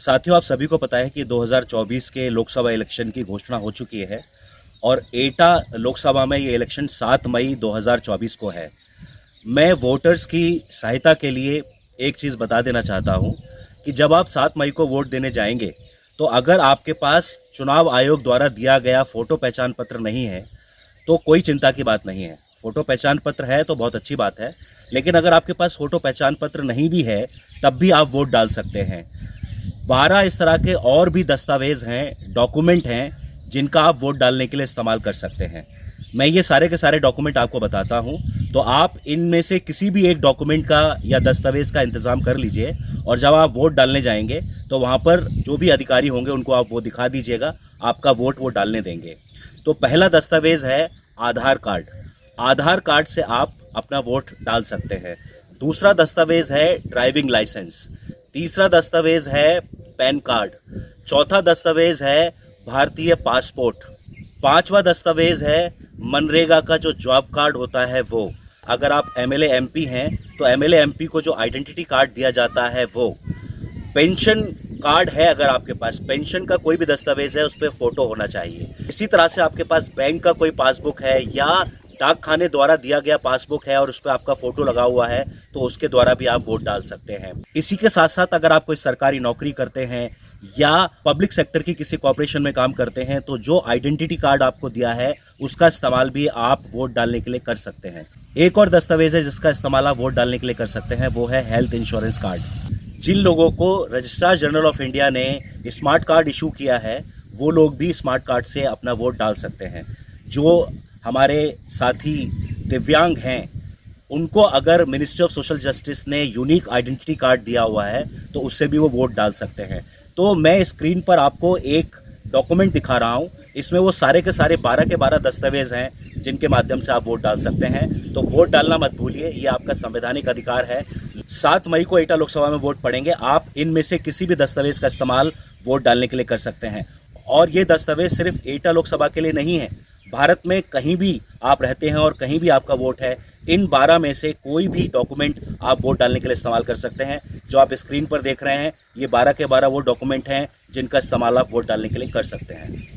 साथियों, आप सभी को पता है कि 2024 के लोकसभा इलेक्शन की घोषणा हो चुकी है और एटा लोकसभा में ये इलेक्शन 7 मई 2024 को है। मैं वोटर्स की सहायता के लिए एक चीज़ बता देना चाहता हूं कि जब आप 7 मई को वोट देने जाएंगे तो अगर आपके पास चुनाव आयोग द्वारा दिया गया फ़ोटो पहचान पत्र नहीं है तो कोई चिंता की बात नहीं है। फ़ोटो पहचान पत्र है तो बहुत अच्छी बात है, लेकिन अगर आपके पास फ़ोटो पहचान पत्र नहीं भी है तब भी आप वोट डाल सकते हैं। 12 इस तरह के और भी दस्तावेज़ हैं, डॉक्यूमेंट हैं जिनका आप वोट डालने के लिए इस्तेमाल कर सकते हैं। मैं ये सारे के सारे डॉक्यूमेंट आपको बताता हूं, तो आप इनमें से किसी भी एक डॉक्यूमेंट का या दस्तावेज़ का इंतज़ाम कर लीजिए और जब आप वोट डालने जाएंगे तो वहां पर जो भी अधिकारी होंगे उनको आप वो दिखा दीजिएगा, आपका वोट वो डालने देंगे। तो पहला दस्तावेज़ है आधार कार्ड। आधार कार्ड से आप अपना वोट डाल सकते हैं। दूसरा दस्तावेज़ है ड्राइविंग लाइसेंस। तीसरा दस्तावेज़ है पैन कार्ड। चौथा दस्तावेज़ है भारतीय पासपोर्ट। पांचवा दस्तावेज़ है मनरेगा का जो जॉब कार्ड होता है वो। अगर आप एमएलए एमपी हैं तो एमएलए एमपी को जो आइडेंटिटी कार्ड दिया जाता है वो। पेंशन कार्ड है, अगर आपके पास पेंशन का कोई भी दस्तावेज़ है उस पर फ़ोटो होना चाहिए। इसी तरह से आपके पास बैंक का कोई पासबुक है या डाक खाने द्वारा दिया गया पासबुक है और उस पर आपका फ़ोटो लगा हुआ है तो उसके द्वारा भी आप वोट डाल सकते हैं। इसी के साथ साथ अगर आप कोई सरकारी नौकरी करते हैं या पब्लिक सेक्टर की किसी कॉर्पोरेशन में काम करते हैं तो जो आइडेंटिटी कार्ड आपको दिया है उसका इस्तेमाल भी आप वोट डालने के लिए कर सकते हैं। एक और दस्तावेज है जिसका इस्तेमाल आप वोट डालने के लिए कर सकते हैं, वो है हेल्थ इंश्योरेंस कार्ड। जिन लोगों को रजिस्ट्रार जनरल ऑफ इंडिया ने स्मार्ट कार्ड इशू किया है वो लोग भी स्मार्ट कार्ड से अपना वोट डाल सकते हैं। जो हमारे साथी दिव्यांग हैं उनको अगर मिनिस्ट्री ऑफ सोशल जस्टिस ने यूनिक आइडेंटिटी कार्ड दिया हुआ है तो उससे भी वो वोट डाल सकते हैं। तो मैं स्क्रीन पर आपको एक डॉक्यूमेंट दिखा रहा हूं, इसमें वो सारे के सारे 12 के 12 दस्तावेज हैं जिनके माध्यम से आप वोट डाल सकते हैं। तो वोट डालना मत भूलिए, ये आपका संवैधानिक अधिकार है। 7 मई को एटा लोकसभा में वोट पड़ेंगे, आप इनमें से किसी भी दस्तावेज का इस्तेमाल वोट डालने के लिए कर सकते हैं। और ये दस्तावेज सिर्फ एटा लोकसभा के लिए नहीं है, भारत में कहीं भी आप रहते हैं और कहीं भी आपका वोट है, इन 12 में से कोई भी डॉक्यूमेंट आप वोट डालने के लिए इस्तेमाल कर सकते हैं। जो आप स्क्रीन पर देख रहे हैं ये 12 के 12 वो डॉक्यूमेंट हैं जिनका इस्तेमाल आप वोट डालने के लिए कर सकते हैं।